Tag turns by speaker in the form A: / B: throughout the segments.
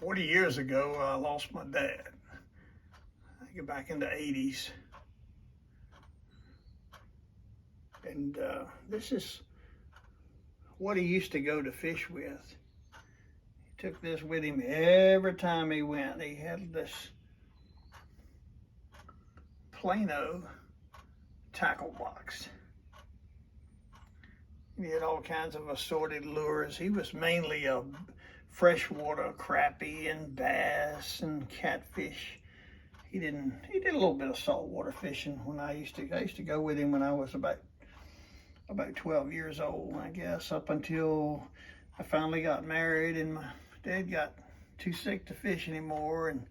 A: 40 years ago, I lost my dad. I get back in the 80s. And this is what he used to go to fish with. He took this with him every time he went. He had this Plano tackle box. He had all kinds of assorted lures. He was mainly a freshwater crappie and bass and catfish. He did a little bit of saltwater fishing when I used to go with him when I was about 12 years old, I guess, up until I finally got married and my dad got too sick to fish anymore, and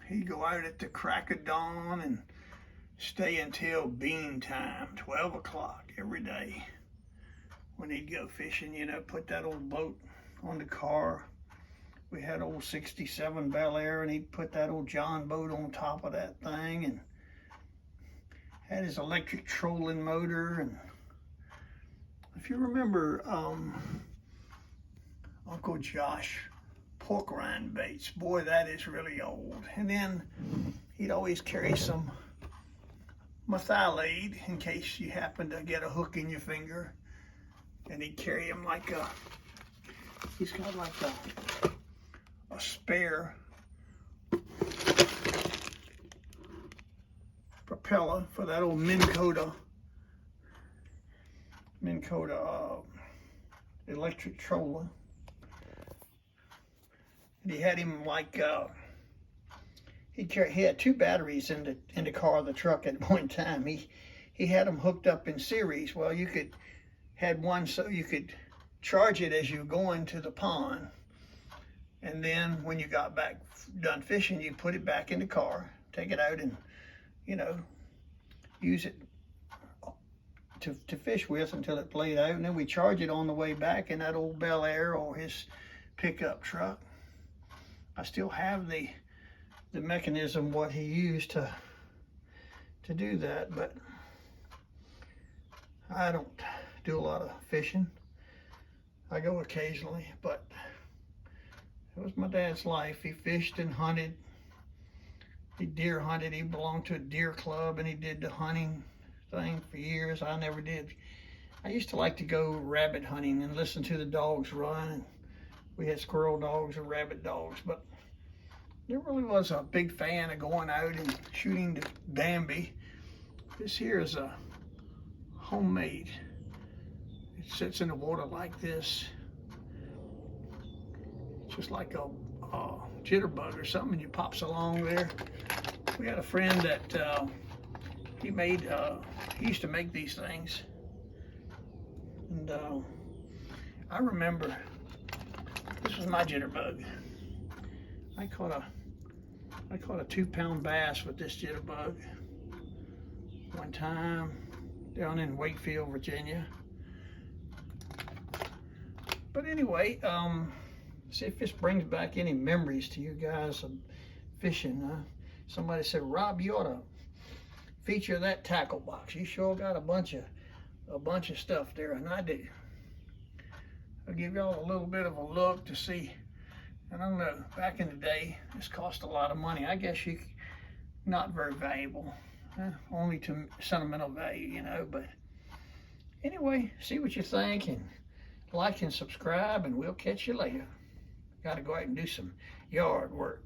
A: he'd go out at the crack of dawn and stay until bean time, 12 o'clock every day when he'd go fishing, you know, put that old boat on the car. We had old 67 Bel Air, and he'd put that old John boat on top of that thing, and had his electric trolling motor. And if you remember Uncle Josh pork rind baits, boy, that is really old. And then he'd always carry some methylate in case you happen to get a hook in your finger. And he'd carry him like he's got like a spare propeller for that old Minn Kota electric troller. And he had him like he had two batteries in the car of the truck at one time. He had them hooked up in series. Well, you had one so you could charge it as you were going to the pond, and then when you got back done fishing, you put it back in the car, take it out, and use it to fish with until it played out, and then we charge it on the way back in that old Bel Air or his pickup truck. I still have the mechanism what he used to do that, but I don't do a lot of fishing. I go occasionally, but it was my dad's life. He fished and hunted. He deer hunted. He belonged to a deer club, and he did the hunting thing for years. I never did. I used to like to go rabbit hunting and listen to the dogs run. And we had squirrel dogs and rabbit dogs, but never really was a big fan of going out and shooting the Bambi. This here is a homemade. It sits in the water like this, just like a jitterbug or something, and you pops along there. We had a friend that he used to make these things, and I remember this was my jitterbug. I caught a 2-pound bass with this jitterbug one time down in Wakefield, Virginia. But anyway, see if this brings back any memories to you guys of fishing. Somebody said, Rob, you ought to feature that tackle box. You sure got a bunch of stuff there, and I do. I'll give y'all a little bit of a look to see. I don't know, back in the day, this cost a lot of money. I guess not very valuable, only to sentimental value, but anyway, see what you think, and like and subscribe, and we'll catch you later. Got to go out and do some yard work.